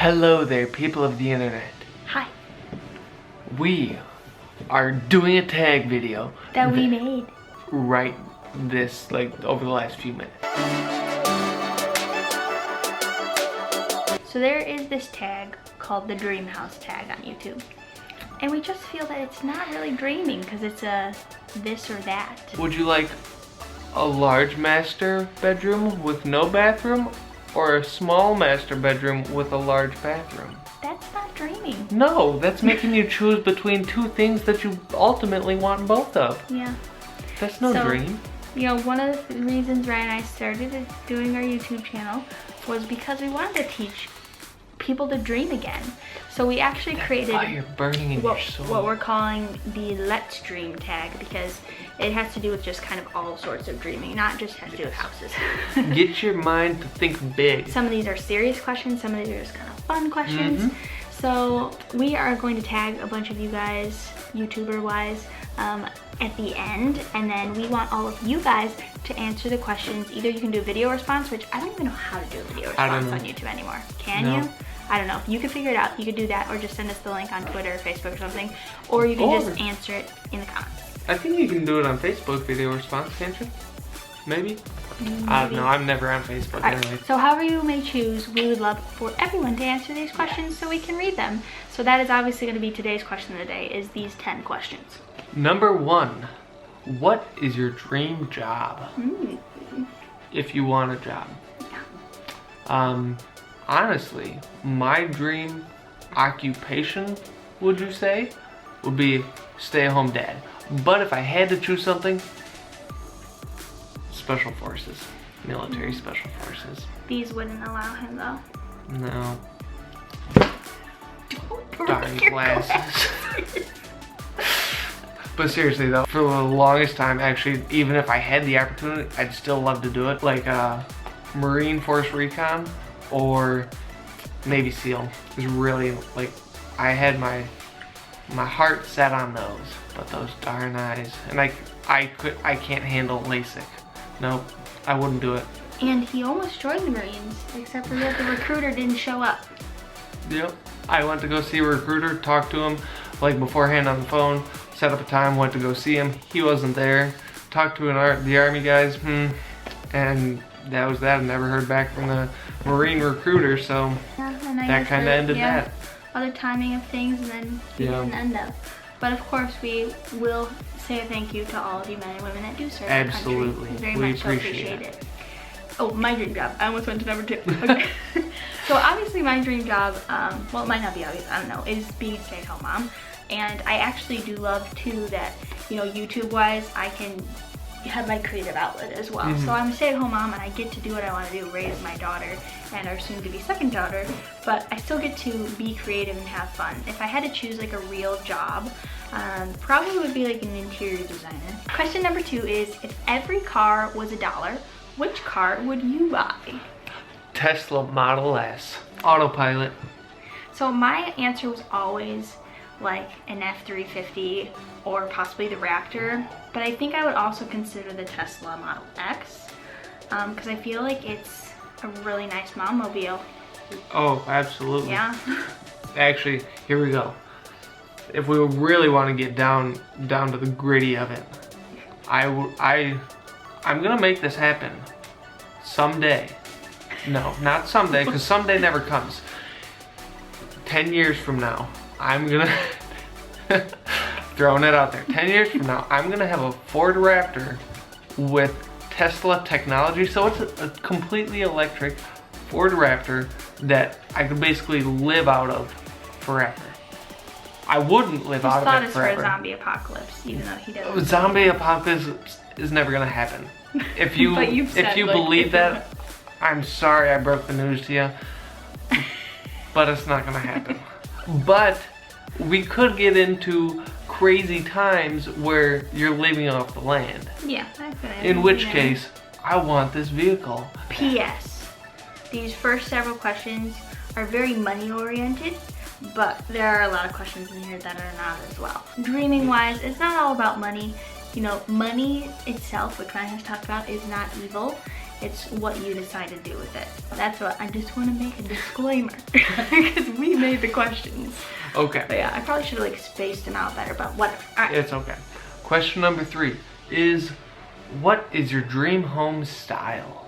Hello there, people of the internet. Hi. We are doing a tag video That we made. Right over the last few minutes. So there is this tag called the Dream House tag on YouTube. And we just feel that it's not really dreaming because it's a this or that. Would you like a large master bedroom with no bathroom, or a small master bedroom with a large bathroom? That's not dreaming. No, that's making you choose between two things that you ultimately want both of. Yeah. That's no dream. You know, one of the reasons Ryan and I started doing our YouTube channel was because we wanted to teach people to dream again. So we actually created what we're calling the Let's Dream tag, because it has to do with just kind of all sorts of dreaming, not just has to do with houses. Get your mind to think big. Some of these are serious questions, some of these are just kind of fun questions. So we are going to tag a bunch of you guys, YouTuber-wise, at the end, and then we want all of you guys to answer the questions. Either you can do a video response, which I don't even know how to do a video response on YouTube anymore. Can you? I don't know. If you could figure it out, you could do that, or just send us the link on Twitter or Facebook or something, or you can just answer it in the comments. I think you can do it on Facebook video response, can't you? Maybe? I don't know. I'm never on Facebook anyway. So however you may choose, we would love for everyone to answer these questions so we can read them. So that is obviously going to be today's question of the day, is these 10 questions. Number 1, what is your dream job? If you want a job. Yeah. Honestly, my dream occupation, would you say, would be stay-at-home dad. But if I had to choose something, special forces, military special forces. These wouldn't allow him though. No. Darn glasses. But seriously though, for the longest time, actually, even if I had the opportunity, I'd still love to do it. Like Marine Force Recon or Navy SEAL is really, like, I had my heart set on those, but those darn eyes, and I can't handle LASIK. Nope, I wouldn't do it. And he almost joined the Marines, except for that the recruiter didn't show up. Yep, I went to go see a recruiter, talked to him like beforehand on the phone, set up a time, went to go see him. He wasn't there. Talked to the Army guys, and that was that. I never heard back from the Marine recruiter, so that kind of ended that. Other timing of things, and then he didn't end up. But of course, we will say a thank you to all of you men and women that do serve our country. Absolutely, We very much appreciate it. Oh, my dream job. I almost went to number 2. Okay. So obviously my dream job, well, it might not be obvious, I don't know, is being a stay-at-home mom. And I actually do love too that, you know, YouTube-wise, I can have my creative outlet as well. So I'm a stay-at-home mom, and I get to do what I want to do, raise my daughter and our soon-to-be second daughter, but I still get to be creative and have fun. If I had to choose like a real job, probably would be like an interior designer. Question number 2 is, if every car was $1, which car would you buy? Tesla Model S, autopilot. So my answer was always like an F-350 or possibly the Raptor, but I think I would also consider the Tesla Model X, because I feel like it's a really nice mom-mobile. Oh, absolutely. Yeah. Actually, here we go. If we really want to get down to the gritty of it, I'm gonna make this happen someday. No, not someday, because someday never comes. 10 years from now, I'm gonna throwing it out there. 10 years from now, I'm gonna have a Ford Raptor with Tesla technology. So it's a completely electric Ford Raptor that I could basically live out of forever. I wouldn't live out of it forever. For a zombie apocalypse, even though he doesn't. Zombie apocalypse is never gonna happen. If you believe that, I'm sorry I broke the news to you, but it's not gonna happen. But we could get into crazy times where you're living off the land. Yeah, in which case, I want this vehicle. P.S. These first several questions are very money oriented, but there are a lot of questions in here that are not as well. Dreaming wise, it's not all about money. You know, money itself, which Ryan has talked about, is not evil. It's what you decide to do with it. That's what I just want to make a disclaimer because we made the questions. Okay. But yeah, I probably should have like spaced them out better, but whatever. All right. It's okay. Question number 3 is, what is your dream home style?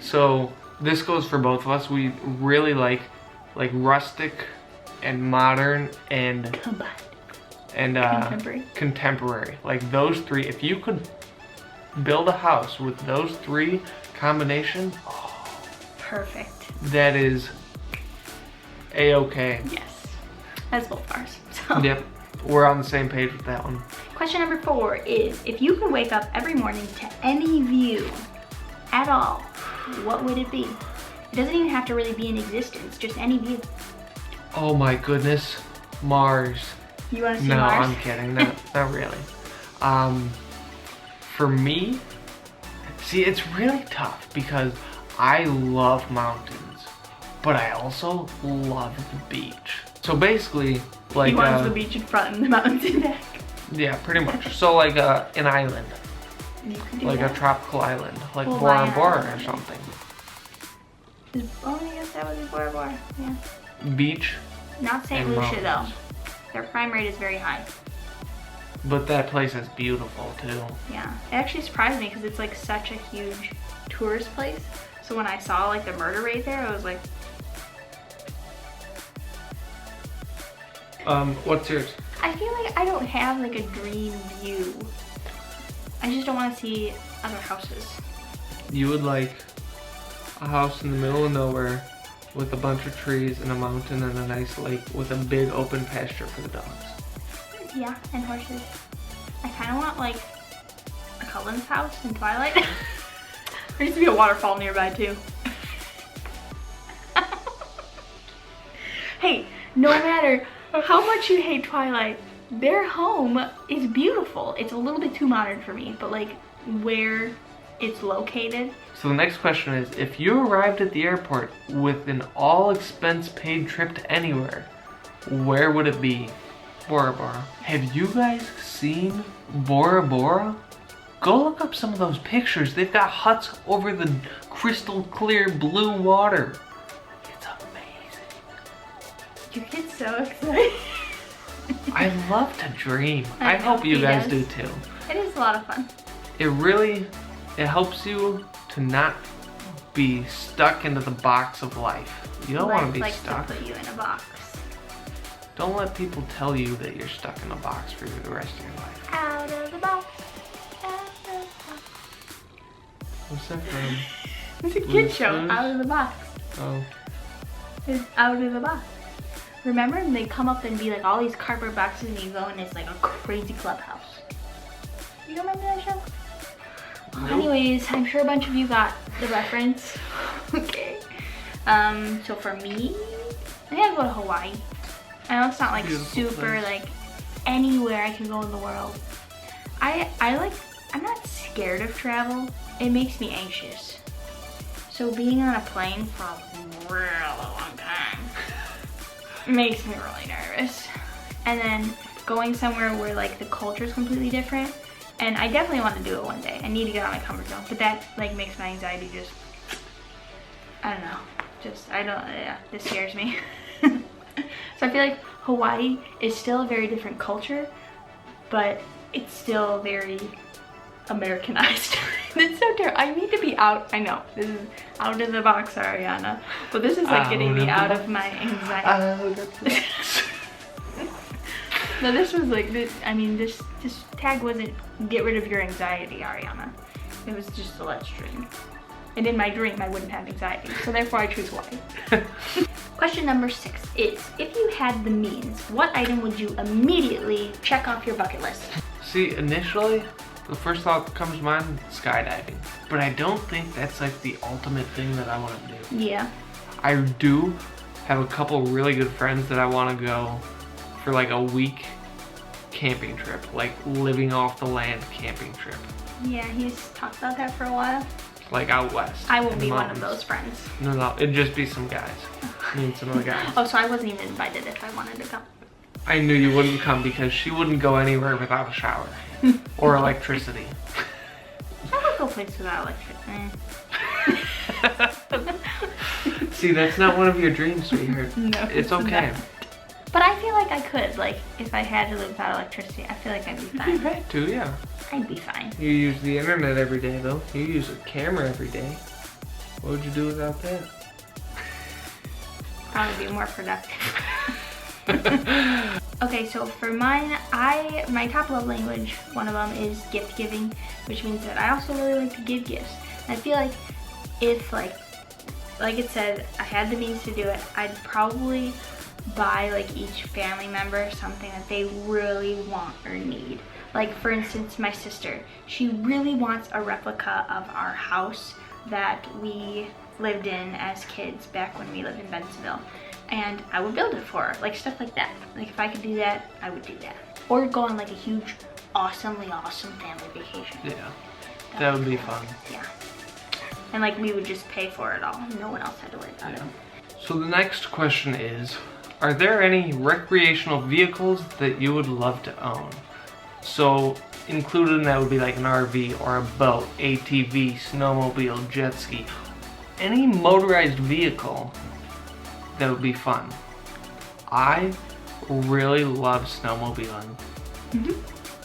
So this goes for both of us. We really like rustic and modern and Combined. and contemporary. Like those 3. If you could build a house with those 3 combinations, Perfect. that is a-okay. Yes. That's both ours. So. Yep, we're on the same page with that one. Question number 4 is, if you could wake up every morning to any view at all, what would it be? It doesn't even have to really be in existence, just any view. Oh my goodness, Mars. You want to see No, Mars? I'm kidding. Not really. For me, see, it's really tough because I love mountains, but I also love the beach. So basically, like he wants the beach in front and the mountains in back. Yeah, pretty much. So like an island, You could do like that. a tropical island, like Well, Bora why Bora not? or something. Oh, I guess that would be Bora Bora. Yeah. Beach, Not St. And Lucia though. mountains. Their crime rate is very high. but that place is beautiful too. Yeah. It actually surprised me because it's like such a huge tourist place. So when I saw like the murder rate there, I was like, What's yours? I feel like I don't have like a dream view. I just don't want to see other houses. You would like a house in the middle of nowhere with a bunch of trees and a mountain and a nice lake with a big open pasture for the dogs. Yeah, and horses. I kind of want like a Cullen's house in Twilight. There used to be a waterfall nearby too. Hey, no matter how much you hate Twilight, their home is beautiful. It's a little bit too modern for me, but like where it's located. So the next question is, if you arrived at the airport with an all-expense paid trip to anywhere, where would it be? Bora Bora. Have you guys seen Bora Bora? Go look up some of those pictures. They've got huts over the crystal clear blue water. It's amazing. You get so excited. I love to dream. I I know, hope you he guys does. do too. It is a lot of fun. It helps you to not be stuck into the box of life. You don't want to be Life likes stuck. to put you in a box. Don't let people tell you that you're stuck in a box for the rest of your life. Out of the box. Out of the box. What's that from? It's a Blue's kid show. Clues? Out of the box. Oh, It's out of the box. Remember? And they come up and be like all these cardboard boxes and you go and it's like a crazy clubhouse. You don't remember that show? Well, Nope. anyways, I'm sure a bunch of you got the reference. Okay. So for me, I think I'd go to Hawaii. I know it's not like Beautiful super place. like anywhere I can go in the world. I'm not scared of travel. It makes me anxious. So being on a plane for a really long time makes me really nervous. And then going somewhere where like the culture is completely different. And I definitely want to do it one day. I need to get out of my comfort zone. But that like makes my anxiety just, I don't know. This scares me. So I feel like Hawaii is still a very different culture, but it's still very Americanized. That's so terrible. I need to be out. I know this is out of the box, Ariana, but this is like getting me out of my anxiety. No, this was like this. I mean, this tag wasn't get rid of your anxiety, Ariana. It was just a let's dream. And in my dream, I wouldn't have anxiety, so therefore I choose Hawaii. Question number 6 is, if you had the means, what item would you immediately check off your bucket list? see, initially, the first thought that comes to mind, skydiving. But I don't think that's like the ultimate thing that I want to do. Yeah. I do have a couple really good friends that I want to go for like a week camping trip, like living off the land camping trip, Yeah, he's talked about that for a while. like out west. I won't in the be one of mountains. those friends. No, it'd just be some guys. Me and some other guys. Oh, so I wasn't even invited if I wanted to come. I knew you wouldn't come because she wouldn't go anywhere without a shower or electricity. I would go places without electricity. See, that's not one of your dreams, sweetheart. No, it's okay. not. But I feel like I could, like, if I had to live without electricity, I feel like I'd be fine. You had to, yeah. I'd be fine. You use the internet every day, though. You use a camera every day. What would you do without that? Probably be more productive. Okay, so for mine, my top love language, one of them is gift giving, which means that I also really like to give gifts. And I feel like if, like it said, I had the means to do it, I'd probably buy like each family member something that they really want or need. Like, for instance, my sister, she really wants a replica of our house that we lived in as kids back when we lived in Bentonville. And I would build it for her, like stuff like that. Like, if I could do that, I would do that. Or go on like a huge, awesomely awesome family vacation. Yeah, that would be fun. Yeah. And like, we would just pay for it all. No one else had to worry about it. So the next question is, are there any recreational vehicles that you would love to own? So included in that would be like an RV or a boat, ATV, snowmobile, jet ski, any motorized vehicle that would be fun. I really love snowmobiling.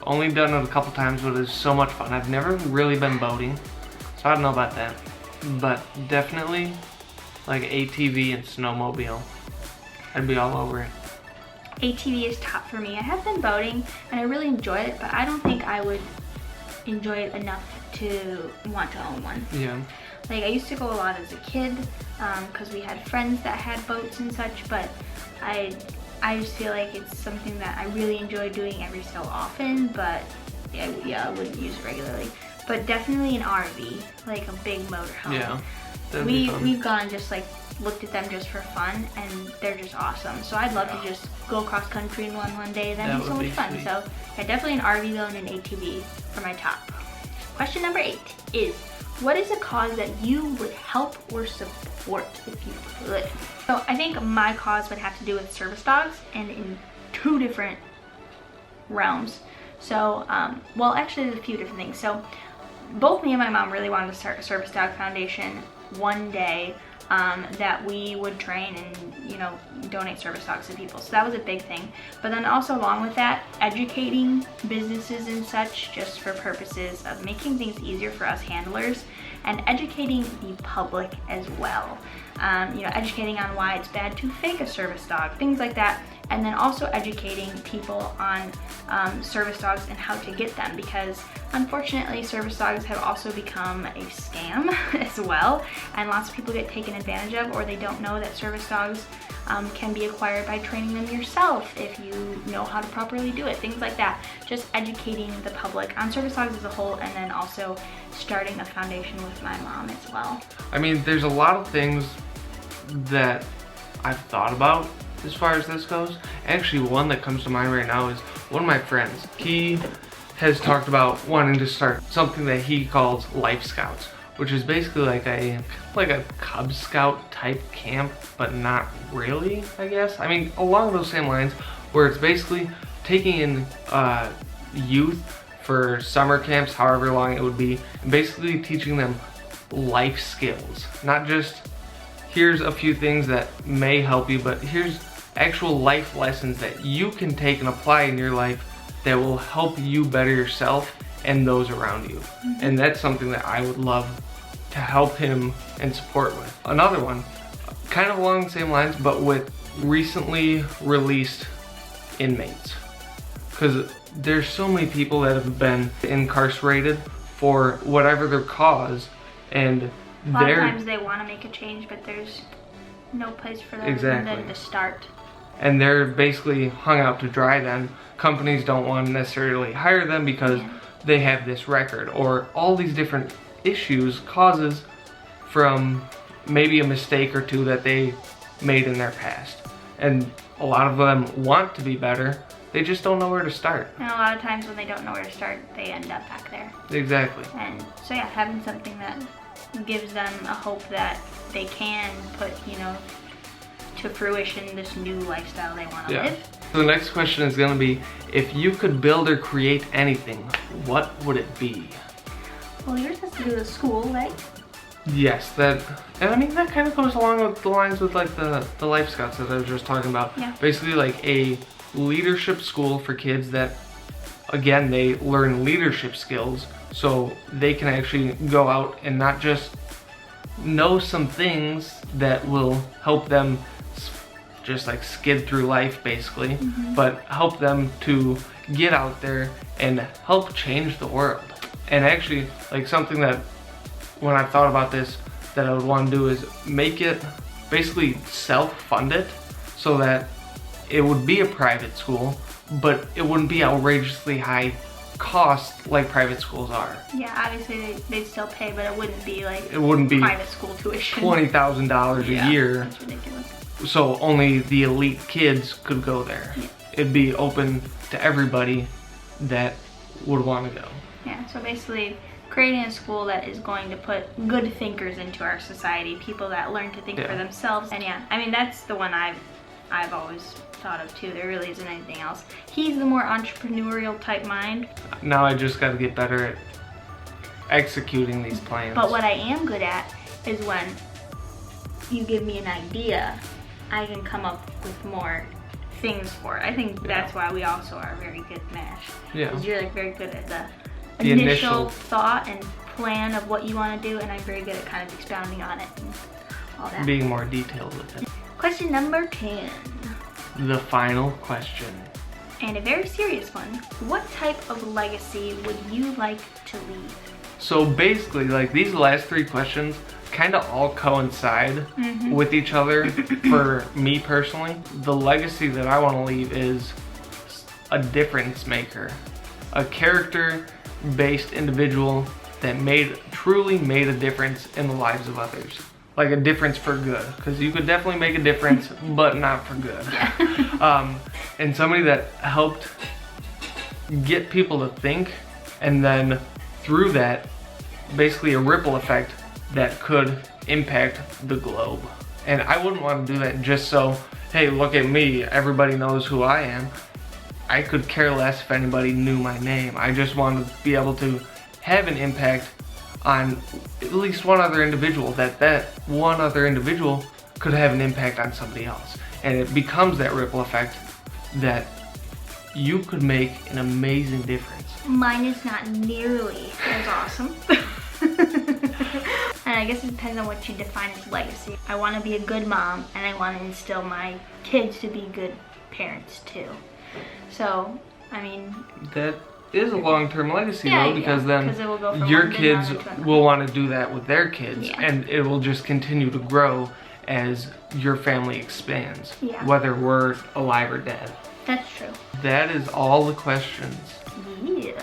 Only done it a couple times, but it's so much fun. I've never really been boating, so I don't know about that. But definitely like ATV and snowmobile. I'd be all over it. ATV is top for me. I have been boating and I really enjoy it, but I don't think I would enjoy it enough to want to own one. Yeah. Like, I used to go a lot as a kid because we had friends that had boats and such, but I just feel like it's something that I really enjoy doing every so often, but yeah, I wouldn't use it regularly. But definitely an RV, like a big motorhome. Yeah, that'd be fun. We've gone and just like looked at them just for fun, and they're just awesome. So I'd love to just go cross country in one day. That'd be so much fun. Sweet. So yeah, definitely an RV though, and an ATV for my top. Question number 8 is, what is a cause that you would help or support if you could? So I think my cause would have to do with service dogs, and in 2 different realms. So, well, actually there's a few different things. So both me and my mom really wanted to start a service dog foundation one day that we would train and, you know, donate service dogs to people. So that was a big thing. But then also along with that, educating businesses and such, just for purposes of making things easier for us handlers, and educating the public as well. You know, educating on why it's bad to fake a service dog, things like that. And then also educating people on service dogs and how to get them, because unfortunately service dogs have also become a scam as well, and lots of people get taken advantage of, or they don't know that service dogs can be acquired by training them yourself if you know how to properly do it, things like that. Just educating the public on service dogs as a whole, and then also starting a foundation with my mom as well. I mean, there's a lot of things that I've thought about as far as this goes. Actually, one that comes to mind right now is one of my friends. He has talked about wanting to start something that he calls Life Scouts, which is basically like a Cub Scout type camp, but not really, I guess. I mean, along those same lines, where it's basically taking in youth for summer camps, however long it would be, and basically teaching them life skills. Not just, here's a few things that may help you, but here's actual life lessons that you can take and apply in your life that will help you better yourself and those around you. And that's something that I would love to help him and support with. Another one, kind of along the same lines, but with recently released inmates. Because there's so many people that have been incarcerated for whatever their cause, and a lot of times they want to make a change, but there's no place for them to start. And they're basically hung out to dry then. Companies don't want to necessarily hire them because they have this record, or all these different issues, causes from maybe a mistake or two that they made in their past. And a lot of them want to be better, they just don't know where to start. And a lot of times when they don't know where to start, they end up back there. Exactly. And so yeah, having something that gives them a hope that they can put, you know, to fruition this new lifestyle they want to live. So the next question is going to be, if you could build or create anything, what would it be? Well, yours has to do with school, right? Yes, and I mean that kind of goes along with the lines with like the Life Scouts that I was just talking about. Yeah. Basically like a leadership school for kids that, again, they learn leadership skills so they can actually go out and not just know some things that will help them just like skid through life basically, but help them to get out there and help change the world. And actually, like something that when I thought about this that I would want to do is make it basically self-fund it so that it would be a private school, but it wouldn't be outrageously high cost like private schools are. Yeah, obviously they'd still pay, but it wouldn't be like private school tuition. $20,000 a year. That's ridiculous. So only the elite kids could go there. Yeah. It'd be open to everybody that would want to go. Yeah, so basically creating a school that is going to put good thinkers into our society, people that learn to think for themselves. And yeah, I mean, that's the one I've always thought of too. There really isn't anything else. He's the more entrepreneurial type mind. Now I just got to get better at executing these plans. But what I am good at is when you give me an idea, I can come up with more things for it. I think that's why we also are a very good match. Yeah. Because you're like very good at the initial thought and plan of what you want to do, and I'm very good at kind of expounding on it and all that. Being more detailed with it. Question number 10. The final question. And a very serious one. What type of legacy would you like to leave? So basically, like these last three questions kind of all coincide with each other for me personally. The legacy that I want to leave is a difference maker. A character-based individual that truly made a difference in the lives of others. Like a difference for good, because you could definitely make a difference, but not for good. And somebody that helped get people to think, and then through that, basically a ripple effect that could impact the globe. And I wouldn't want to do that just so, hey, look at me, everybody knows who I am. I could care less if anybody knew my name. I just want to be able to have an impact on at least one other individual, that one other individual could have an impact on somebody else. And it becomes that ripple effect that you could make an amazing difference. Mine is not nearly as awesome. And I guess it depends on what you define as legacy. I want to be a good mom, and I want to instill my kids to be good parents too. So, I mean... That is a long-term legacy though, because then your kids will want to do that with their kids, and it will just continue to grow as your family expands, whether we're alive or dead. That's true. That is all the questions. Yeah.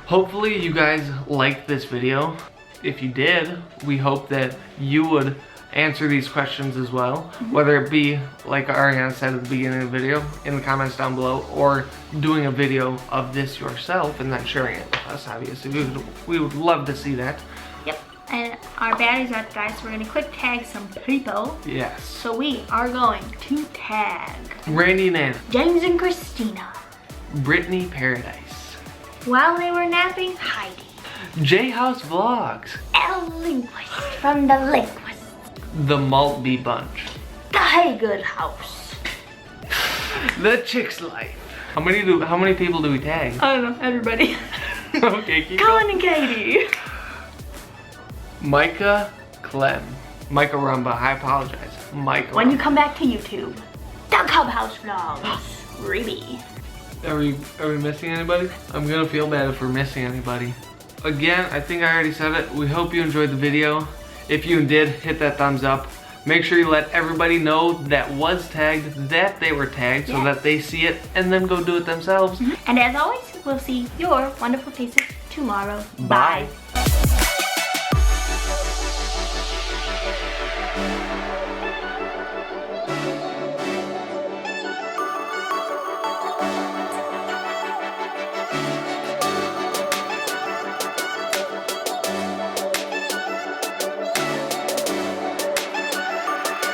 Hopefully you guys liked this video. If you did, we hope that you would answer these questions as well, whether it be like Arianna said at the beginning of the video in the comments down below, or doing a video of this yourself and then sharing it with us. Obviously we would love to see that. Yep. And our battery's up, guys, so we're gonna quick tag some people. Yes. So we are going to tag Randy and Anna, James and Christina, Brittany Paradise, while they were napping, Heidi, J House Vlogs, El Linguist from the Linguist, the Maltby Bunch, the Haygood House, the Chick's Life. How many people do we tag? I don't know, everybody. Okay, keep Colin and Katie, Micah Clem, Micah Rumba, I apologize. Micah. When you come back to YouTube, the Clubhouse Vlogs, Ruby. Are we missing anybody? I'm gonna feel bad if we're missing anybody. Again, I think I already said it. We hope you enjoyed the video. If you did, hit that thumbs up. Make sure you let everybody know that was tagged, that they were tagged, so that they see it and then go do it themselves. And as always, we'll see your wonderful faces tomorrow. Bye. Bye.